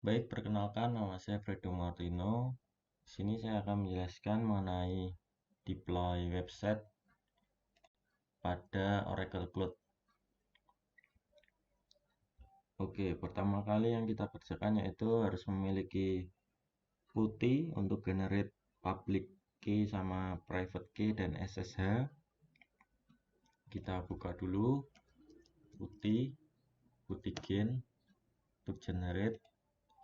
Baik, perkenalkan nama saya Fredo Martino. Di sini saya akan menjelaskan mengenai deploy website pada Oracle Cloud. Oke, pertama kali yang kita kerjakan yaitu harus memiliki PuTTY untuk generate public key sama private key dan SSH. Kita buka dulu PuTTY gain untuk generate.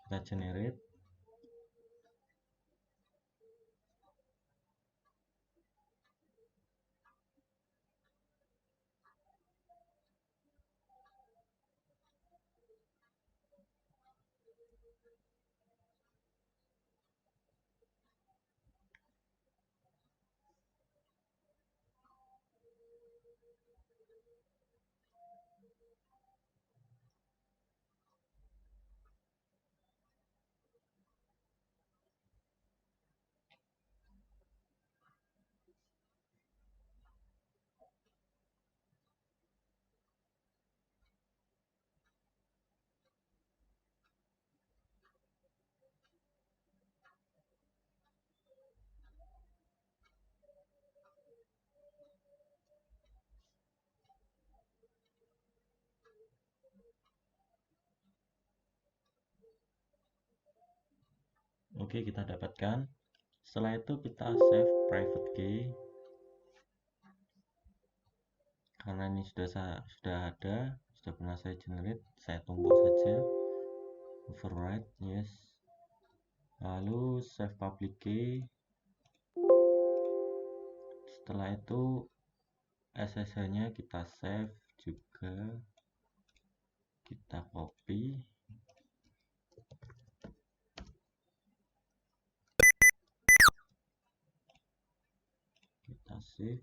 Kita generate. Oke, kita dapatkan. Setelah itu kita save private key. Karena ini sudah ada, sudah pernah saya generate, saya tumbuk saja. Override, yes. Lalu save public key. Setelah itu SSH-nya kita save juga. Kita copy. Kita save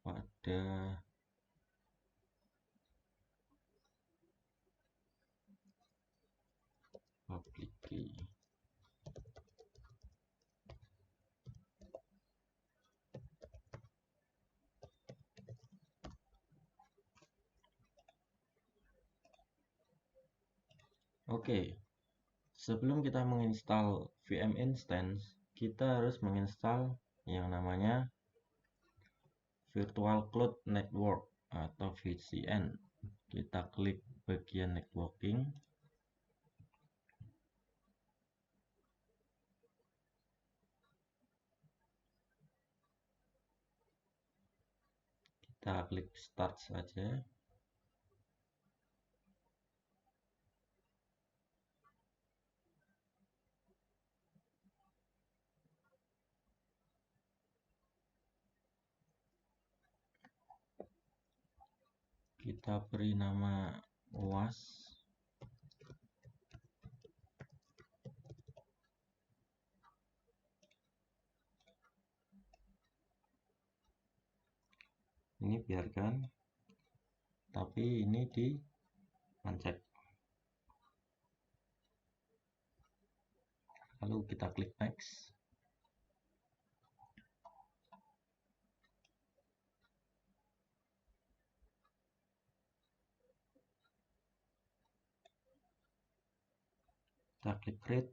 pada public key. Oke, sebelum kita menginstal VM instance, kita harus menginstal yang namanya Virtual Cloud Network atau VCN. Kita klik bagian networking. Kita klik start saja. Kita beri nama UAS. Ini biarkan, tapi ini di uncheck. Lalu kita klik next. Kita klik create.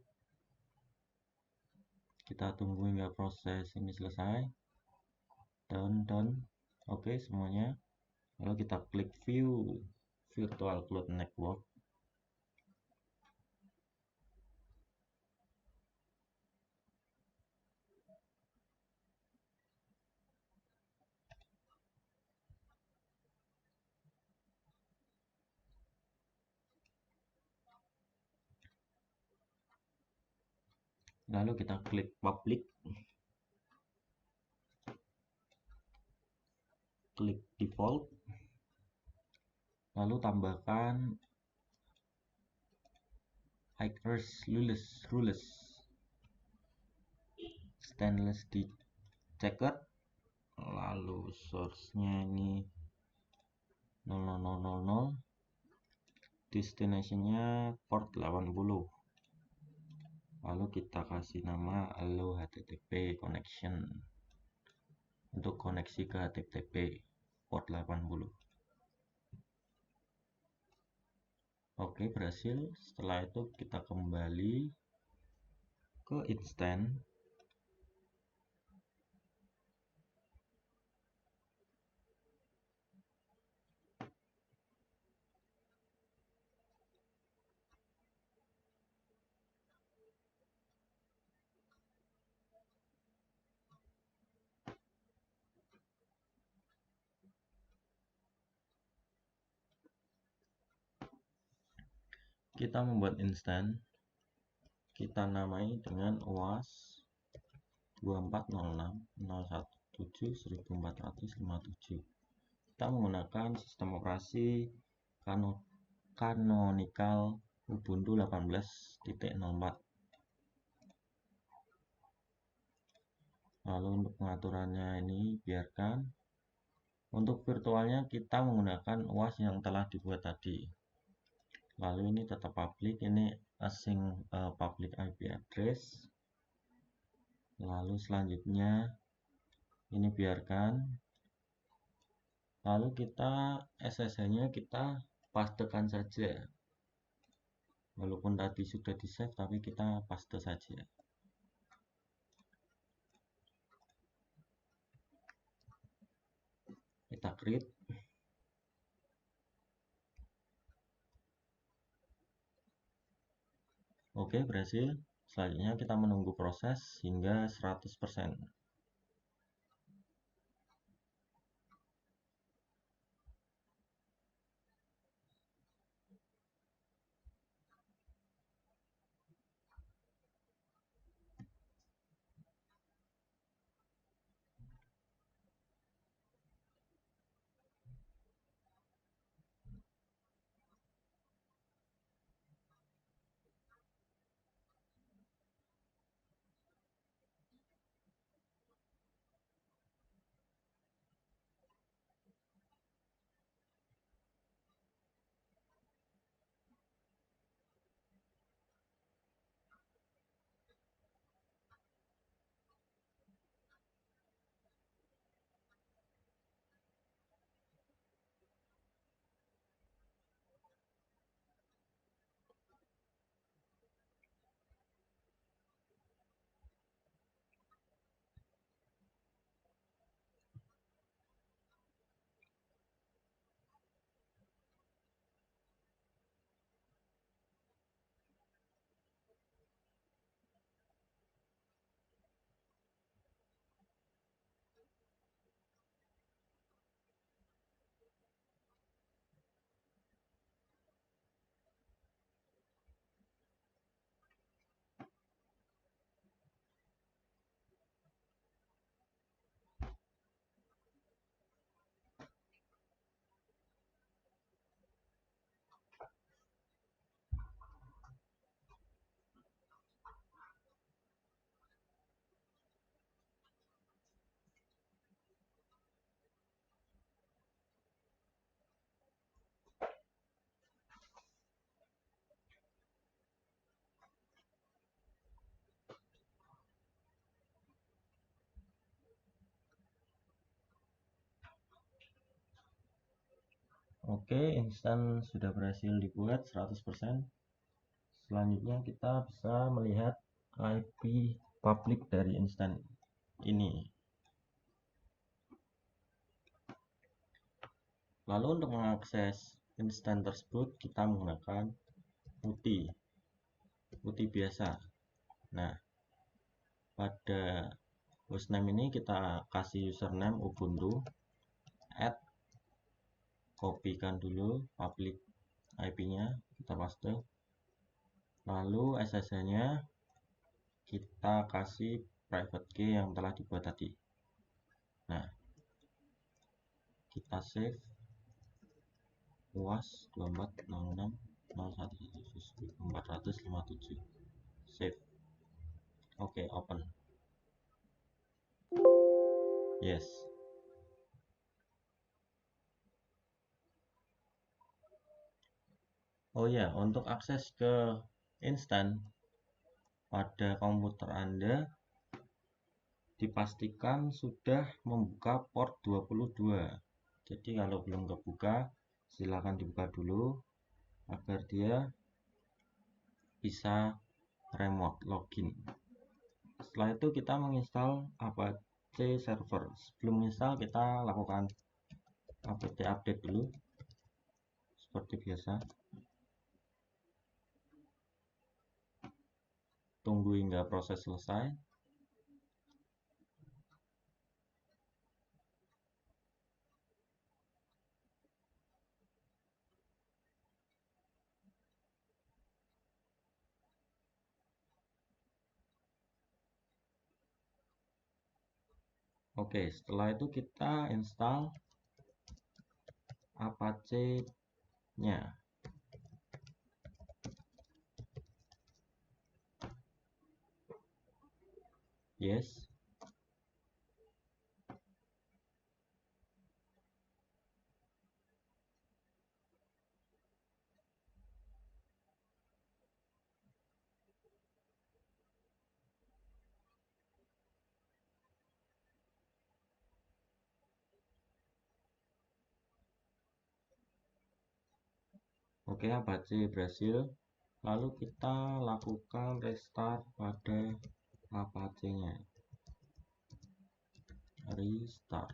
Kita tunggu hingga proses ini selesai. Done. Oke, semuanya. Lalu kita klik view Virtual Cloud Network. Lalu kita klik public. Klik default. Lalu tambahkan Icarus rules stainless di checker. Lalu source-nya ini 00000, destination-nya port 80. Lalu kita kasih nama hello http connection untuk koneksi ke http port 80. Oke, berhasil. Setelah itu kita kembali ke instant. Kita membuat instan, kita namai dengan UAS 2406.01.7.1457. Kita menggunakan sistem operasi canonical Ubuntu 18.04. Lalu untuk pengaturannya ini biarkan. Untuk virtualnya kita menggunakan UAS yang telah dibuat tadi. Lalu ini tetap public, ini async public IP address. Lalu selanjutnya ini biarkan. Lalu kita SSH-nya kita pastekan saja. Walaupun tadi sudah di save, tapi kita paste saja. Kita create. Oke, berhasil. Selanjutnya kita menunggu proses hingga 100%. Oke, instan sudah berhasil dibuat 100%. Selanjutnya kita bisa melihat IP public dari instan ini. Lalu untuk mengakses instan tersebut kita menggunakan PuTTY biasa. Nah, pada hostname ini kita kasih username Ubuntu, add, kopikan dulu public IP-nya, kita paste. Lalu SSH-nya kita kasih private key yang telah dibuat tadi. Nah, kita save UAS 2406.01.457. Save. Oke, open. Yes. Oh ya, untuk akses ke instan pada komputer Anda dipastikan sudah membuka port 22. Jadi kalau belum kebuka, silakan dibuka dulu. agar dia bisa remote login. Setelah itu kita menginstal Apache server. Sebelum install kita lakukan apt update dulu seperti biasa. Tunggu hingga proses selesai. Oke, setelah itu kita install Apache-nya. Yes. Oke, Apache berhasil. Lalu kita lakukan restart pada Apache-nya. Restart.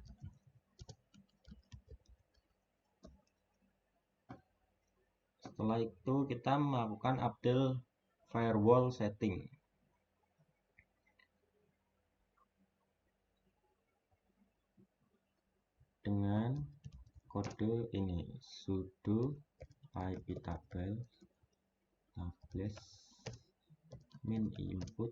Setelah itu kita melakukan update firewall setting. Dengan kode ini sudo iptables min input.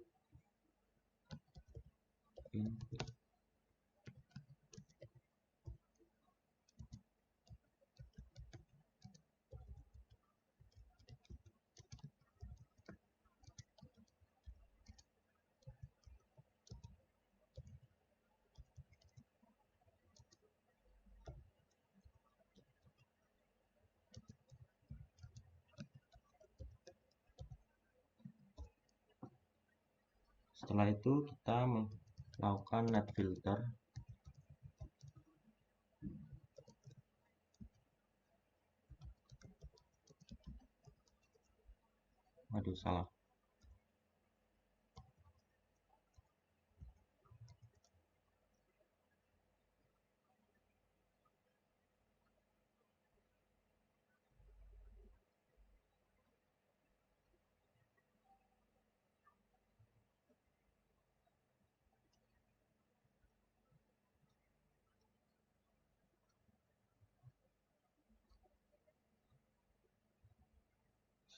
Setelah itu kita melakukan net filter. Waduh, salah.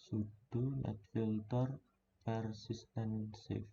Sudo net filter persistent safe.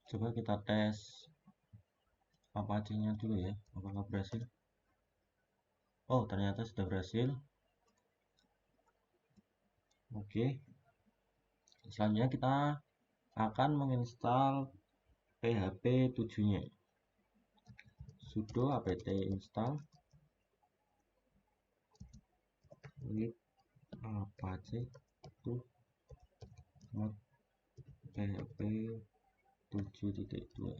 Coba kita tes Apache-nya dulu ya, apakah berhasil. Oh, ternyata sudah berhasil. Oke, selanjutnya kita akan menginstal PHP 7-nya. Sudo apt install with apache to mod PHP 7.2.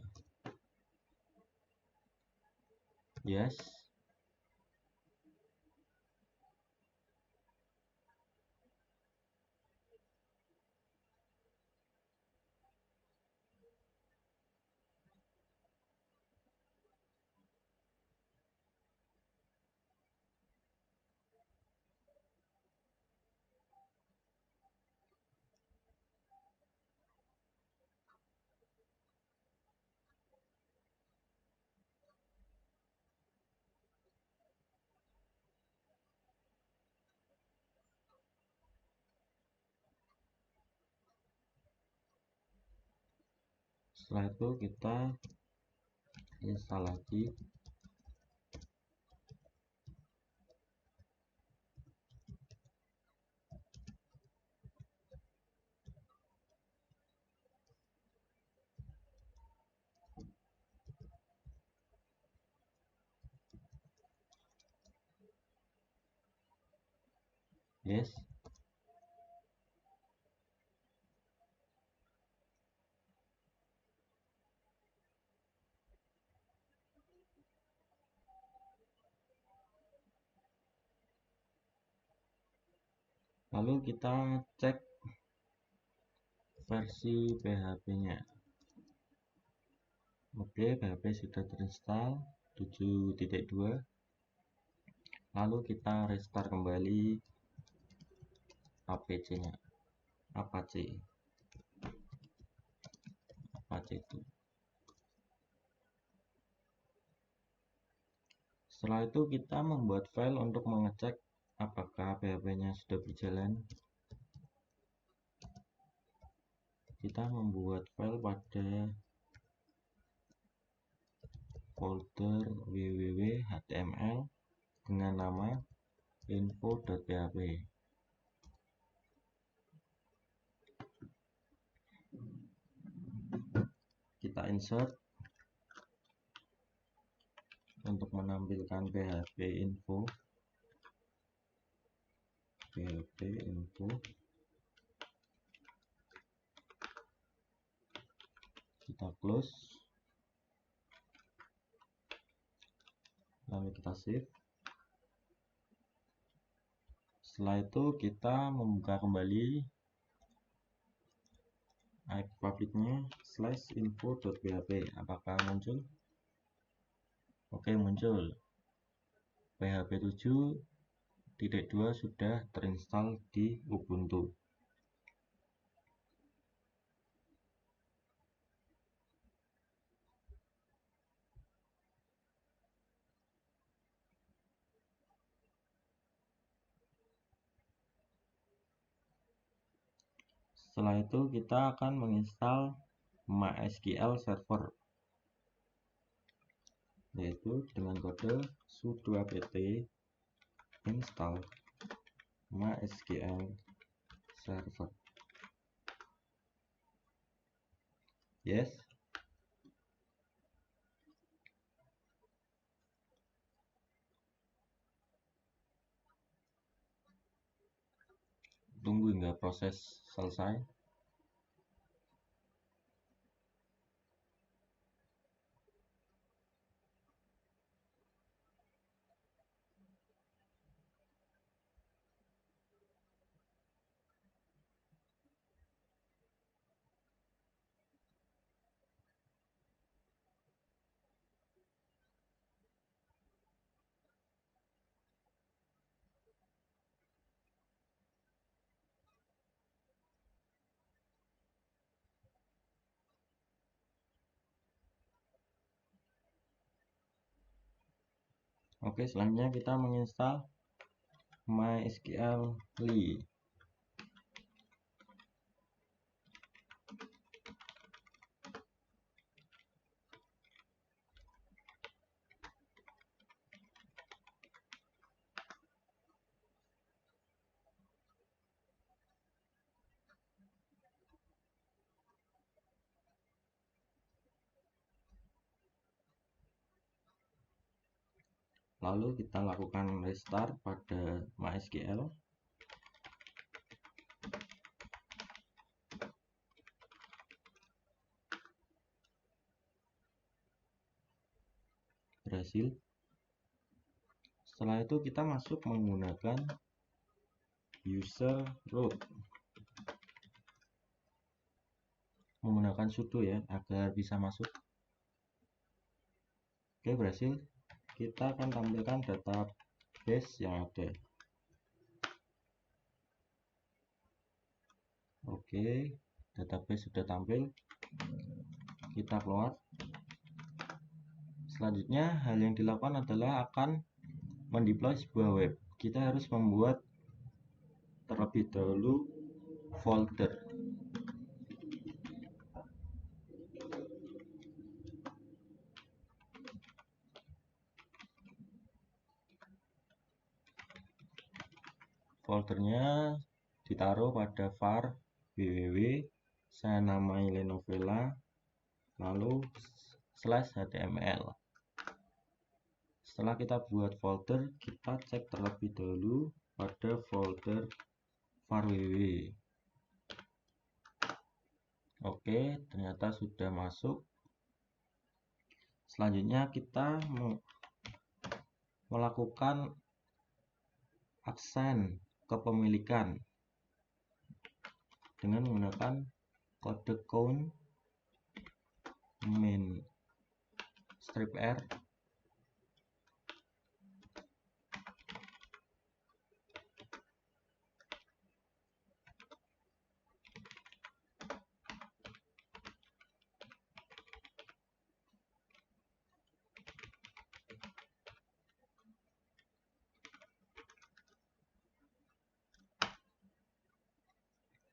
Yes. Setelah itu kita install lagi. Yes. Lalu kita cek versi PHP-nya. Oke, PHP sudah terinstall 7.2. Lalu kita restart kembali Apache-nya. Apache itu. Setelah itu kita membuat file untuk mengecek apakah PHP-nya sudah berjalan. Kita membuat file pada folder www.html dengan nama info.php. Kita insert untuk menampilkan PHP info. Kita close, lalu kita save. Setelah itu kita membuka kembali IP publiknya /info.php. Apakah muncul? Oke, muncul. PHP 7.2 sudah terinstall di Ubuntu. Setelah itu kita akan menginstal MySQL Server, yaitu dengan kode sudo apt install MySQL Server. Yes. Tunggu hingga proses selesai. Oke, selanjutnya kita menginstal MySQL-li. Lalu kita lakukan restart pada MySQL. Berhasil. Setelah itu kita masuk menggunakan user root, menggunakan sudo ya agar bisa masuk. Oke, berhasil. Kita akan tampilkan database yang ada. Oke, database sudah tampil. Kita keluar. Selanjutnya hal yang dilakukan adalah akan mendeploy sebuah web. Kita harus membuat terlebih dahulu folder. foldernya ditaruh pada var www, saya namai Lenovela, lalu /html. Setelah kita buat folder, kita cek terlebih dahulu pada folder var www. Oke, ternyata sudah masuk. Selanjutnya kita melakukan aksen kepemilikan dengan menggunakan kode count main strip r.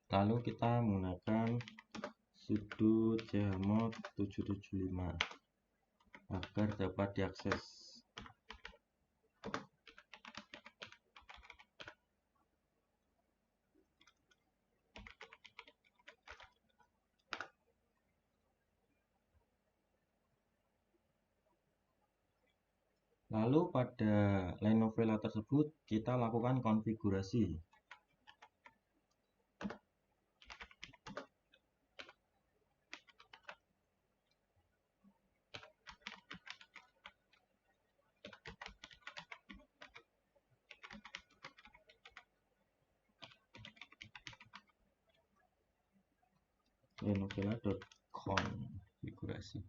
Lalu kita menggunakan sudo chmod 775 agar dapat diakses. Lalu pada Lenovela tersebut kita lakukan konfigurasi. Lenovela.configurasi.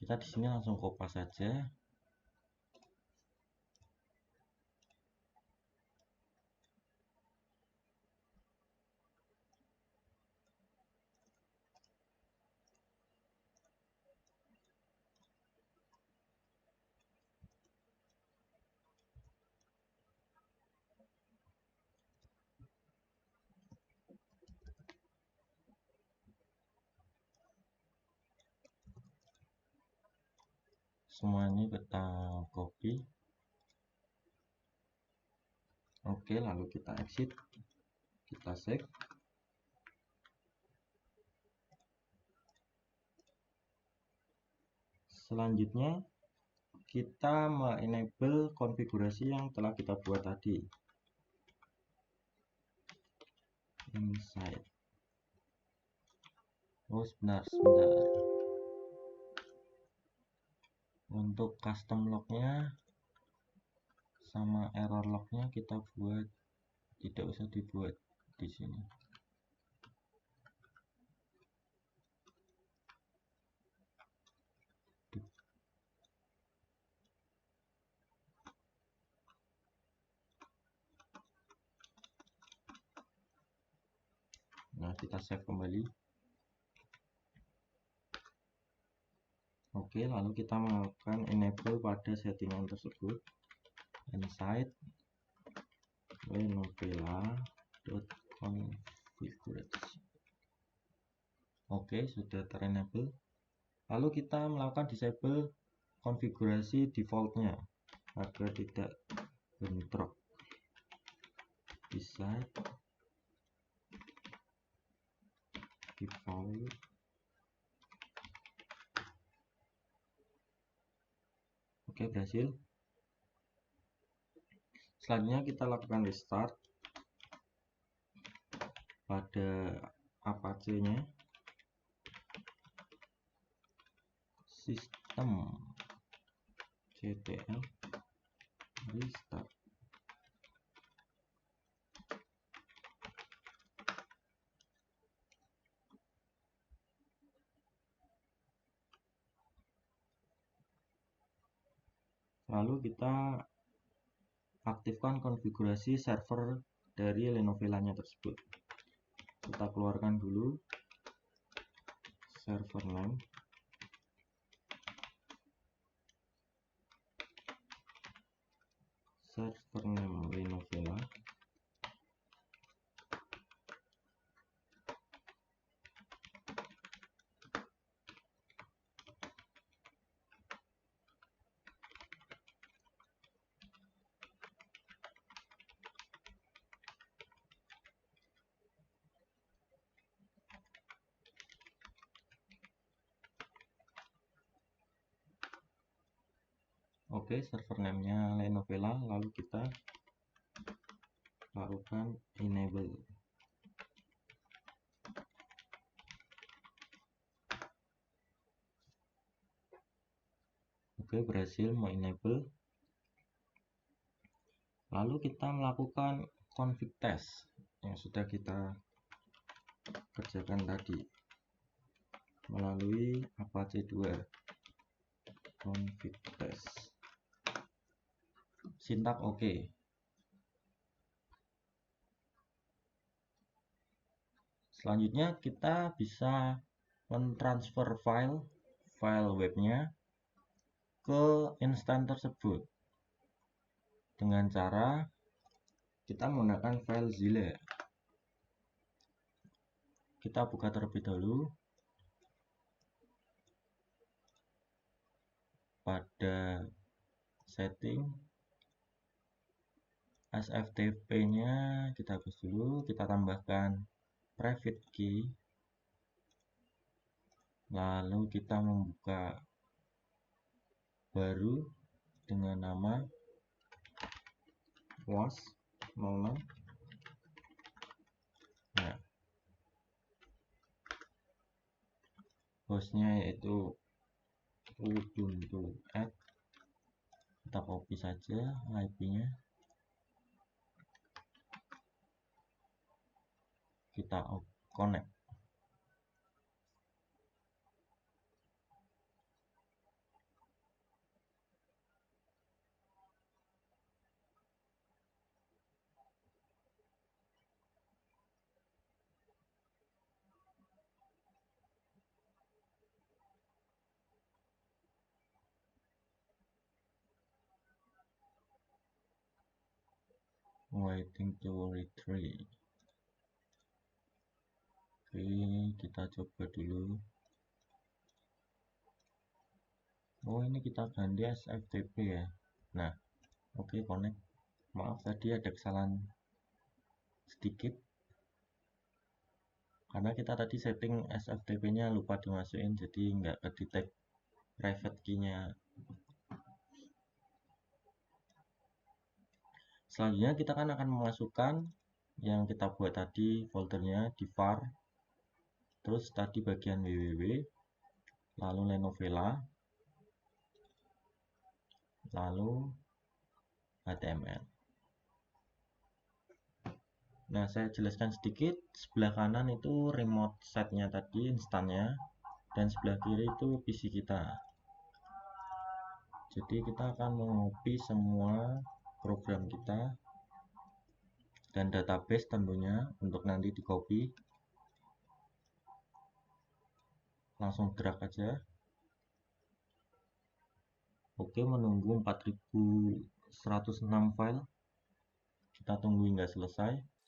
Kita di sini langsung kopas saja. Semuanya kita copy. Oke, lalu kita exit, kita save. Selanjutnya kita enable konfigurasi yang telah kita buat tadi. Inside. Oh, sebentar. Untuk custom lognya sama error lognya kita buat, tidak usah dibuat di sini. Nah, kita save kembali. Oke, lalu kita melakukan enable pada settingan tersebut. Inside lenovela.configurasi. Oke, sudah terenable. Lalu kita melakukan disable konfigurasi defaultnya agar tidak bentrok. Inside default. Oke, berhasil. Selanjutnya kita lakukan restart pada Apache-nya. Sistem ctl restart. Lalu kita aktifkan konfigurasi server dari Lenovela-nya tersebut. Kita keluarkan dulu server name. Server name Lenovela. Oke, server name-nya Lenovela, lalu kita lakukan enable. Oke, berhasil enable. Lalu kita melakukan config test yang sudah kita kerjakan tadi melalui Apache 2 config test. Sintak oke. Selanjutnya kita bisa mentransfer file webnya ke instan tersebut dengan cara kita menggunakan FileZilla. Kita buka terlebih dahulu pada setting SFTP-nya, kita hapus dulu, kita tambahkan private key, lalu kita membuka baru dengan nama was06. Nah, hostnya yaitu ubuntu add, kita copy saja IP-nya, kita connect. Waiting to retrieve. Oke, kita coba dulu. Oh, ini kita ganti SFTP ya. Nah, oke, connect. Maaf, tadi ada kesalahan sedikit karena kita tadi setting SFTP nya lupa dimasukin, jadi nggak ke-detect private key-nya. Selanjutnya kita kan akan memasukkan yang kita buat tadi, foldernya di var, terus tadi bagian www, lalu Lenovela, lalu HTML. Nah, saya jelaskan sedikit. Sebelah kanan itu remote setnya tadi, instannya, dan sebelah kiri itu PC kita. Jadi kita akan mengcopy semua program kita dan database tentunya untuk nanti di copy. Langsung drag aja. Oke, menunggu 4106 file. Kita tunggu hingga selesai.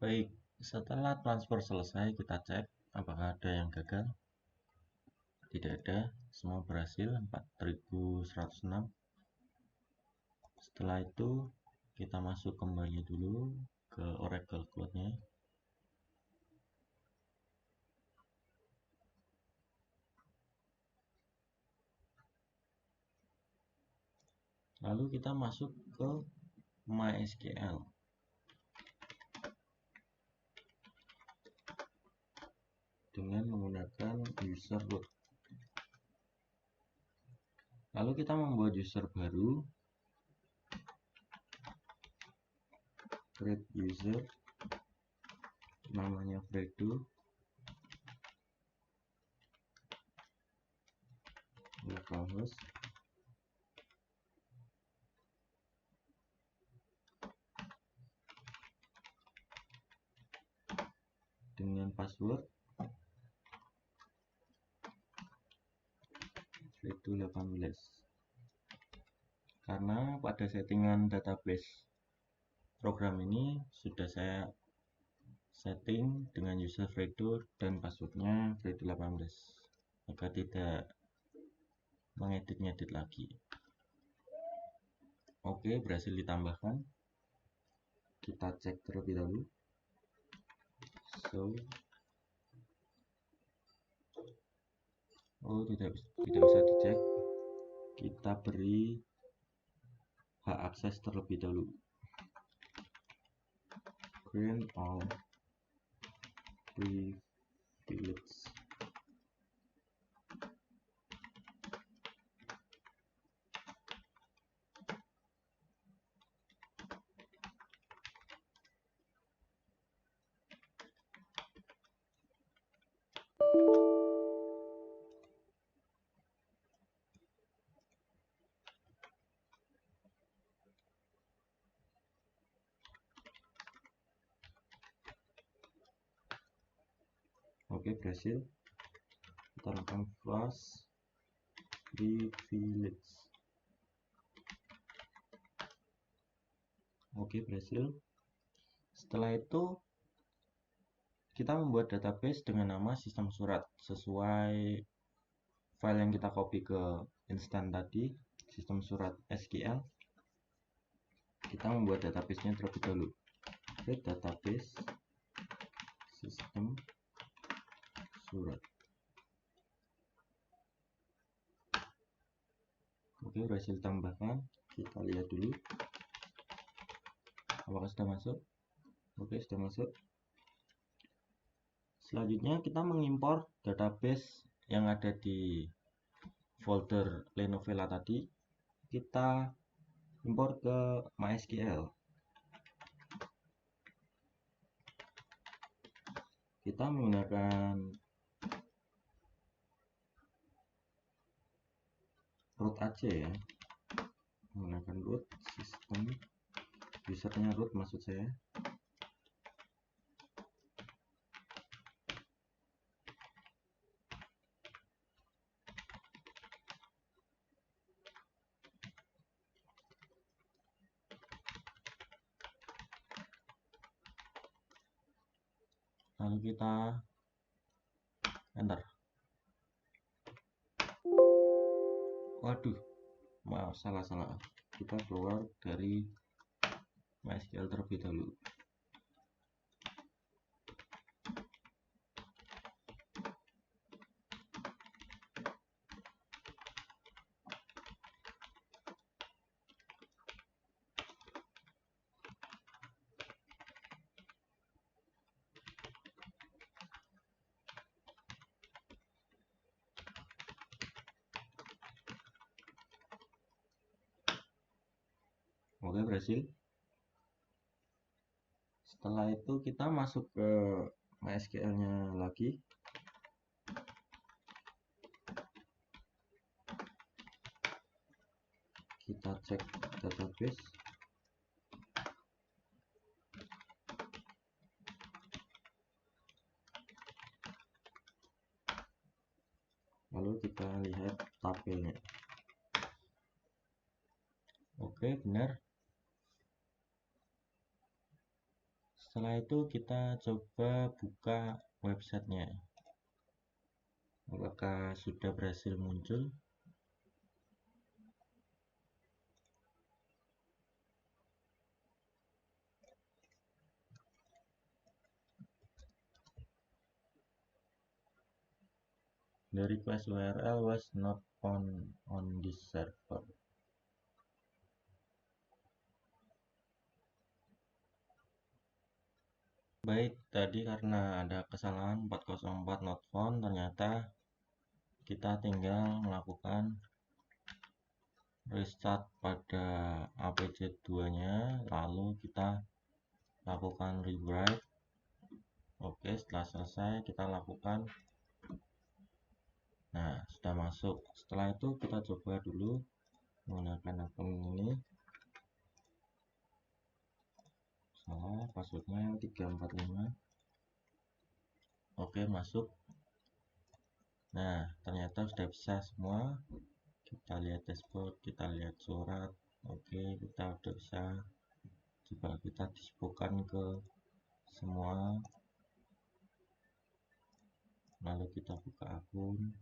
Baik, setelah transfer selesai kita cek apakah ada yang gagal. Tidak ada, semua berhasil 4106. Setelah itu kita masuk kembali dulu ke Oracle Cloud-nya. Lalu kita masuk ke MySQL. Dengan menggunakan user root. Lalu kita membuat user baru, create user, namanya Fredo, localhost, dengan password Fredo 18. Karena pada settingan database program ini sudah saya setting dengan user Fredo dan passwordnya Fredo 18 agar tidak mengedit-ngedit lagi. Oke, berhasil ditambahkan. Kita cek terlebih dahulu. Tidak bisa dicek. Kita beri hak akses terlebih dahulu. Grant all privilege. Oke, berhasil. Kita lakukan flash privilege. Oke, berhasil. Setelah itu kita membuat database dengan nama sistem surat sesuai file yang kita copy ke instan tadi, sistem surat SQL. Kita membuat databasenya terlebih dahulu. Create database sistem surat. Oke, berhasil tambahkan. Kita lihat dulu apakah sudah masuk. Oke, sudah masuk. Selanjutnya kita mengimpor database yang ada di folder Lenovela tadi. Kita impor ke MySQL. Kita menggunakan root aja ya, menggunakan root sistem, usernya root maksud saya. Lalu kita enter. Waduh, maaf, salah. Kita keluar dari MySQL terlebih dahulu. Oke, berhasil. Setelah itu kita masuk ke MySQL-nya lagi. Kita cek database. Lalu kita lihat tabelnya. Oke, benar. Setelah itu kita coba buka websitenya, apakah sudah berhasil muncul. The request URL was not found on this server. Baik, tadi karena ada kesalahan 404 not found, ternyata kita tinggal melakukan restart pada APC2 nya, lalu kita lakukan rewrite. Oke, setelah selesai kita lakukan. Nah, sudah masuk. Setelah itu kita coba dulu menggunakan akun ini. Salah, passwordnya 345. Oke, masuk. Nah, ternyata sudah bisa semua. Kita lihat dashboard, kita lihat surat. Oke, kita sudah bisa. Coba kita disebutkan ke semua, lalu kita buka akun.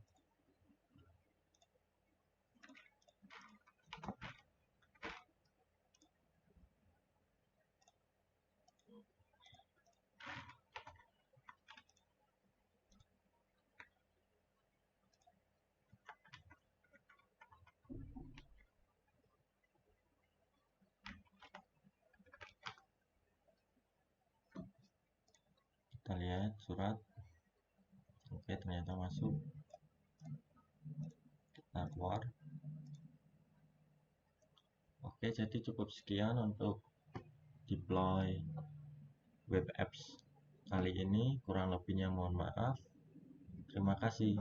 Kita lihat surat. Oke, ternyata masuk. Kita keluar. Oke, jadi cukup sekian untuk deploy web apps kali ini. Kurang lebihnya mohon maaf. Terima kasih.